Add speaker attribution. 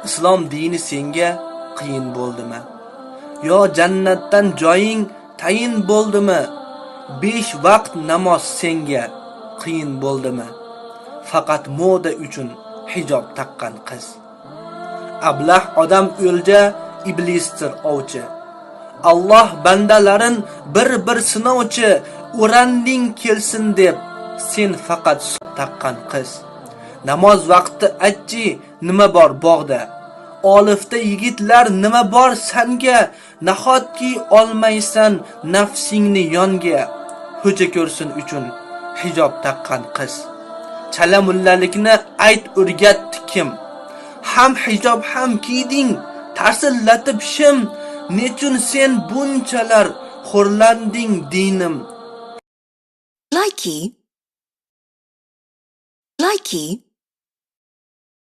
Speaker 1: islom dini senga qiyin bo'ldimi? Yo jannatdan joying tayin bo'ldimi? 5 vaqt namoz senga qiyin bo'ldimi? Faqat moda uchun hijob taqqan qiz. Ablah odam o'lja, iblisdir ovchi. Alloh bandalarin bir sinovchi, o'randing kelsin deb sen faqat taqqan qiz. Namoz vaqti aytchi, nima bor bog'da? Olifda yigitlar nima bor sanga? Nahotki olmaysan nafsingni yonga? Ho'ja ko'rsin uchun hijob taqqan qiz. Chala mullalikni ayt o'rgatdi kim? Ham hijob ham kiyding, tarsillatib shim. Nechun sen bunchalar xo'rlanding dinim?
Speaker 2: Likey.